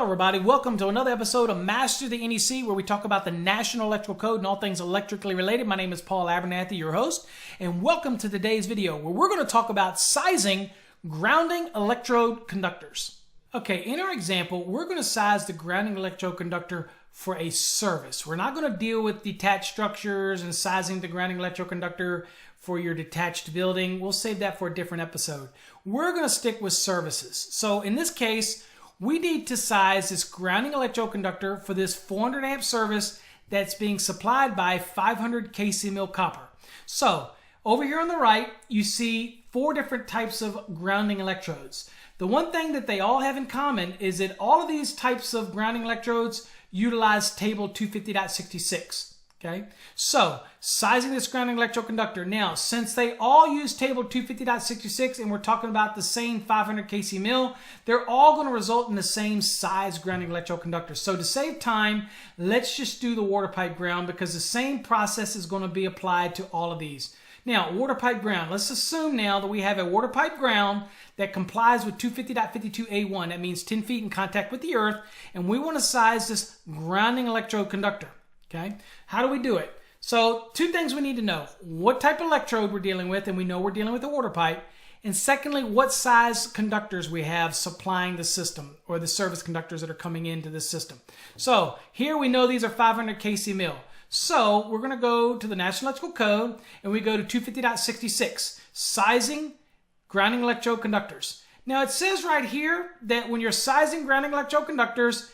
everybody. Welcome to another episode of Master the NEC, where we talk about the National Electrical Code and all things electrically related. My name is Paul Abernathy, your host, and welcome to today's video, where we're going to talk about sizing grounding electrode conductors. Okay, in our example, we're going to size the grounding electrode conductor for a service. We're not going to deal with detached structures and sizing the grounding electrode conductor for your detached building. We'll save that for a different episode. We're going to stick with services. So in this case, we need to size this grounding electrode conductor for this 400 amp service that's being supplied by 500 kc mil copper. So over here on the right, you see 4 different types of grounding electrodes. The one thing that they all have in common is that all of these types of grounding electrodes utilize table 250.66. Okay, so sizing this grounding electrode conductor. Now, since they all use table 250.66 and we're talking about the same 500 kc mil, they're all going to result in the same size grounding electrode conductor. So to save time, let's just do the water pipe ground, because the same process is going to be applied to all of these. Now, water pipe ground. Let's assume now that we have a water pipe ground that complies with 250.52A1. That means 10 feet in contact with the earth, and we want to size this grounding electrode conductor. Okay, how do we do it? So 2 things we need to know: what type of electrode we're dealing with, and we know we're dealing with a water pipe. And secondly, what size conductors we have supplying the system, or the service conductors that are coming into the system. So here we know these are 500 kc mil. So we're going to go to the National Electrical Code and we go to 250.66, sizing grounding electrode conductors. Now it says right here that when you're sizing grounding electrode conductors,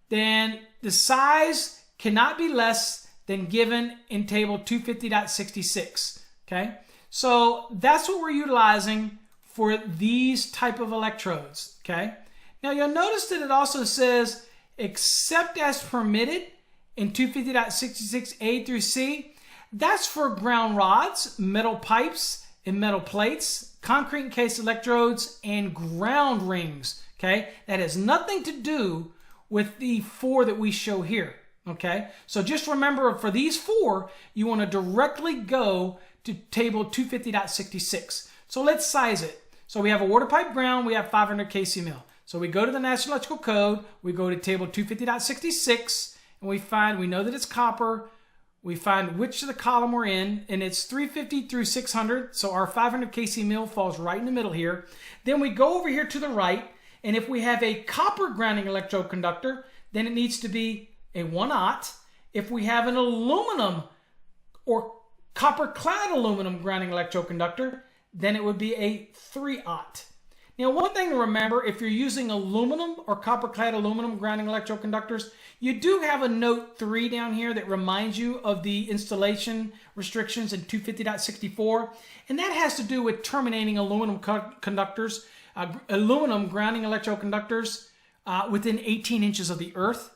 then the size cannot be less than given in table 250.66. Okay, so that's what we're utilizing for these type of electrodes. Okay, now you'll notice that it also says except as permitted in 250.66A through C. That's for ground rods, metal pipes and metal plates, concrete encased electrodes, and ground rings. Okay, that has nothing to do with the 4 that we show here. Okay, so just remember, for these 4, you want to directly go to table 250.66. So let's size it. So we have a water pipe ground, we have 500 kc mil. So we go to the National Electrical Code, we go to table 250.66, and we know that it's copper. We find which of the column we're in, and it's 350 through 600. So our 500 kc mil falls right in the middle here. Then we go over here to the right, and if we have a copper grounding electrode conductor, then it needs to be a 1/0. If we have an aluminum or copper clad aluminum grounding electrode conductor, then it would be a 3/0. Now, one thing to remember, if you're using aluminum or copper clad aluminum grounding electrode conductors, you do have a note 3 down here that reminds you of the installation restrictions in 250.64, and that has to do with terminating aluminum conductors, aluminum grounding electrode conductors within 18 inches of the earth.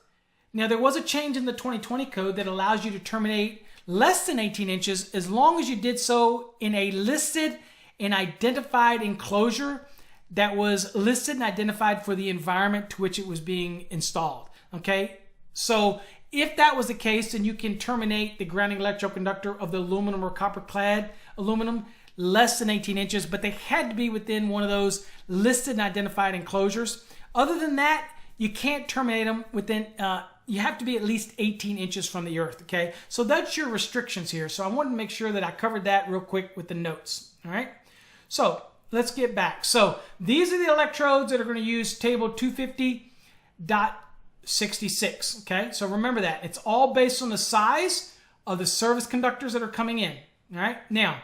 Now, there was a change in the 2020 code that allows you to terminate less than 18 inches as long as you did so in a listed and identified enclosure that was listed and identified for the environment to which it was being installed. Okay, so if that was the case, then you can terminate the grounding electrode conductor of the aluminum or copper clad aluminum less than 18 inches, but they had to be within one of those listed and identified enclosures. Other than that, you can't terminate them within, you have to be at least 18 inches from the earth, okay? So that's your restrictions here. So I wanted to make sure that I covered that real quick with the notes, all right? So let's get back. So these are the electrodes that are going to use table 250.66, okay? So remember that. It's all based on the size of the service conductors that are coming in, all right? Now,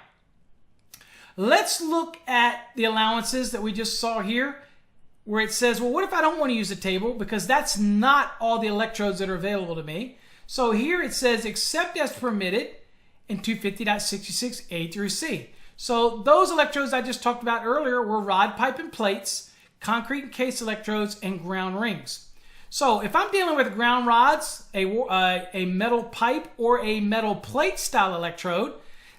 let's look at the allowances that we just saw here, where it says, well, what if I don't want to use a table? Because that's not all the electrodes that are available to me. So here it says, except as permitted in 250.66A through C. So those electrodes I just talked about earlier were rod, pipe, and plates, concrete encased electrodes, and ground rings. So if I'm dealing with ground rods, a metal pipe, or a metal plate style electrode,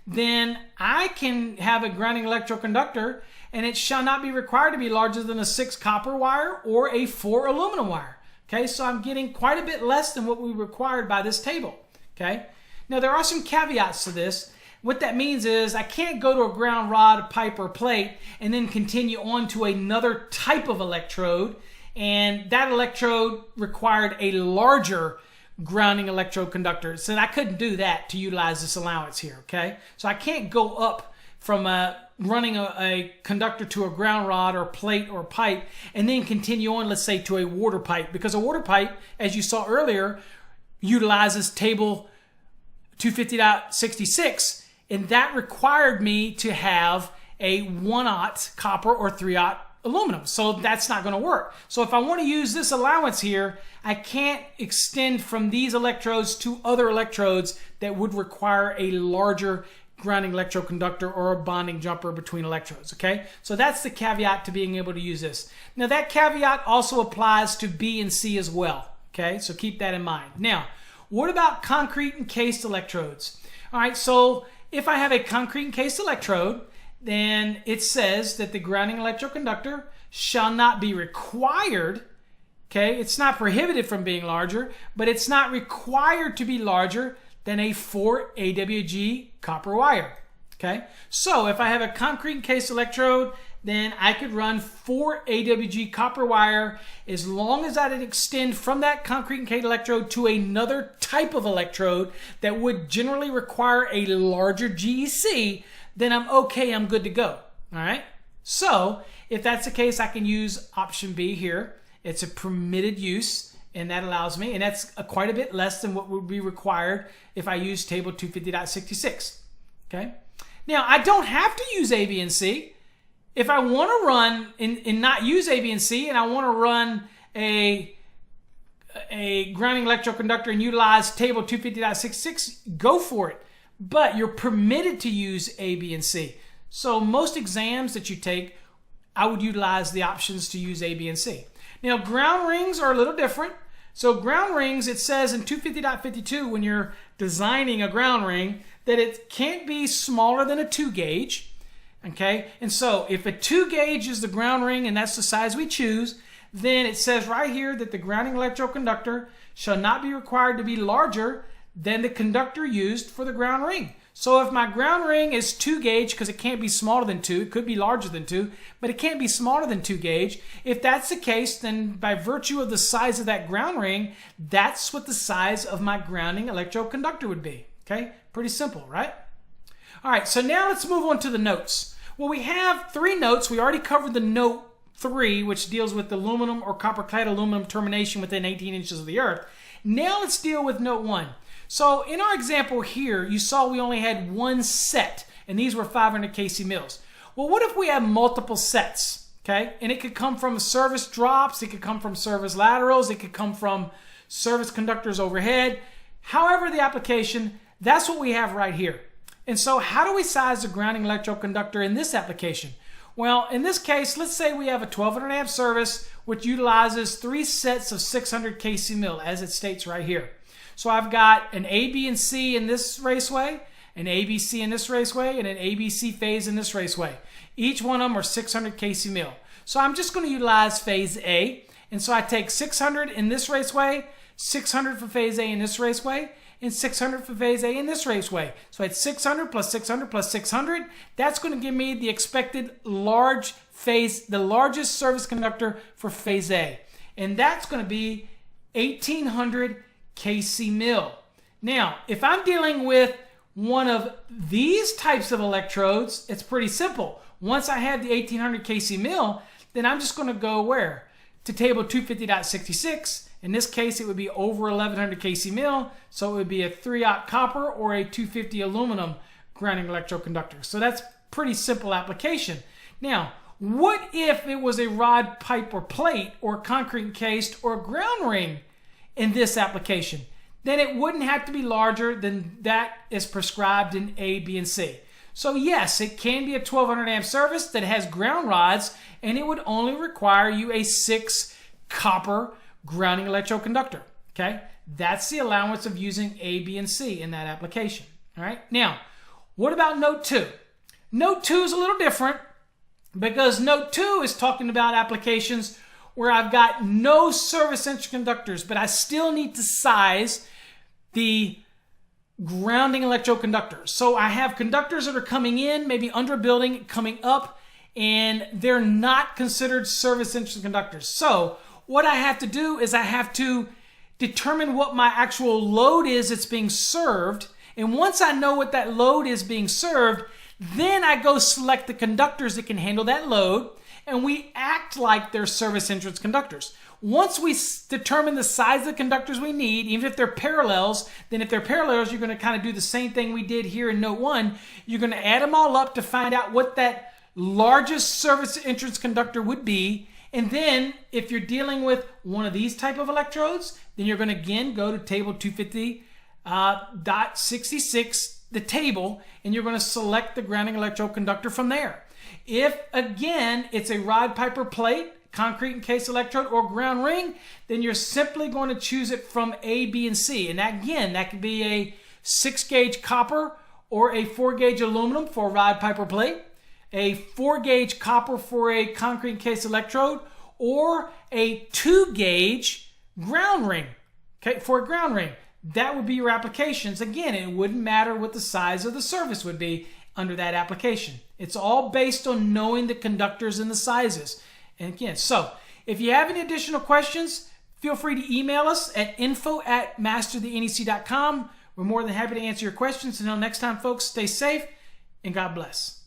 then I can have a grounding electrode conductor, and it shall not be required to be larger than a 6 copper wire or a 4 aluminum wire. Okay, so I'm getting quite a bit less than what we required by this table. Okay, now there are some caveats to this. What that means is I can't go to a ground rod, pipe, or plate and then continue on to another type of electrode and that electrode required a larger grounding electrode conductor. So I couldn't do that to utilize this allowance here, okay? So I can't go up from running a conductor to a ground rod or plate or pipe and then continue on, let's say, to a water pipe, because a water pipe, as you saw earlier, utilizes table 250.66, and that required me to have a 1/0 copper or 3/0 aluminum. So that's not going to work. So if I want to use this allowance here, I can't extend from these electrodes to other electrodes that would require a larger grounding electroconductor or a bonding jumper between electrodes, okay? So that's the caveat to being able to use this. Now that caveat also applies to B and C as well, okay? So keep that in mind. Now, what about concrete encased electrodes? All right, so if I have a concrete encased electrode, then it says that the grounding electroconductor shall not be required, okay? It's not prohibited from being larger, but it's not required to be larger than a 4 AWG copper wire, okay? So if I have a concrete encased electrode, then I could run 4 AWG copper wire as long as I didn't extend from that concrete encased electrode to another type of electrode that would generally require a larger GEC, then I'm okay, I'm good to go, all right? So if that's the case, I can use option B here. It's a permitted use, and that allows me, and that's quite a bit less than what would be required if I use table 250.66, okay? Now, I don't have to use A, B, and C. If I want to run and not use A, B, and C, and I want to run a grounding electroconductor and utilize table 250.66, go for it. But you're permitted to use A, B, and C. So most exams that you take, I would utilize the options to use A, B, and C. Now, ground rings are a little different. So ground rings, it says in 250.52 when you're designing a ground ring that it can't be smaller than a 2 gauge. Okay, and so if a 2 gauge is the ground ring and that's the size we choose, then it says right here that the grounding electroconductor shall not be required to be larger than the conductor used for the ground ring. So if my ground ring is 2 gauge, because it can't be smaller than 2, it could be larger than 2, but it can't be smaller than 2 gauge. If that's the case, then by virtue of the size of that ground ring, that's what the size of my grounding electroconductor would be. Okay, pretty simple, right? All right, so now let's move on to the notes. Well, we have 3 notes. We already covered the note 3, which deals with aluminum or copper-clad aluminum termination within 18 inches of the earth. Now let's deal with note 1. So in our example here, you saw we only had 1 set, and these were 500 kc mills. Well, what if we have multiple sets, okay? And it could come from service drops, it could come from service laterals, it could come from service conductors overhead. However the application, that's what we have right here. And so how do we size the grounding electroconductor in this application? Well, in this case, let's say we have a 1200 amp service which utilizes 3 sets of 600 kc mil, as it states right here. So I've got an A, B, and C in this raceway, an ABC in this raceway, and an ABC phase in this raceway. Each one of them are 600 kc mil. So I'm just going to utilize phase A. And so I take 600 in this raceway, 600 for phase A in this raceway, and 600 for phase A in this raceway. So it's 600 plus 600 plus 600. That's going to give me the expected large phase, the largest service conductor for phase A. And that's going to be 1800 kc mil. Now, if I'm dealing with one of these types of electrodes, it's pretty simple. Once I have the 1800 kc mil, then I'm just going to go where? To table 250.66. In this case, it would be over 1100 kc mil, so it would be a 3/0 copper or a 250 aluminum grounding electroconductor. So that's pretty simple application. Now, what if it was a rod, pipe, or plate, or concrete encased, or ground ring in this application? Then it wouldn't have to be larger than that is prescribed in A, B, and C. So yes, it can be a 1200 amp service that has ground rods, and it would only require you a 6 copper grounding electroconductor. Okay, that's the allowance of using A, B, and C in that application. All right, now what about note 2? Note 2 is a little different because note 2 is talking about applications where I've got no service interconductors, but I still need to size the grounding electroconductors. So I have conductors that are coming in, maybe under a building, coming up, and they're not considered service interconductors. So what I have to do is I have to determine what my actual load is that's being served. And once I know what that load is being served, then I go select the conductors that can handle that load, and we act like they're service entrance conductors. Once we determine the size of the conductors we need, even if they're parallels, then if they're parallels, you're going to kind of do the same thing we did here in note 1. You're going to add them all up to find out what that largest service entrance conductor would be. And then if you're dealing with one of these type of electrodes, then you're going to again go to table 250.66, the table, and you're going to select the grounding electrode conductor from there. If again it's a rod piper plate, concrete encased electrode, or ground ring, then you're simply going to choose it from A, B, and C. And that, again, that could be a 6-gauge copper or a 4-gauge aluminum for a rod piper plate, a 4-gauge copper for a concrete encased electrode, or a 2-gauge ground ring, okay, for a ground ring. That would be your applications. Again, it wouldn't matter what the size of the service would be under that application. It's all based on knowing the conductors and the sizes. And again, so if you have any additional questions, feel free to email us at info@masterthenec.com. We're more than happy to answer your questions. Until next time, folks, stay safe and God bless.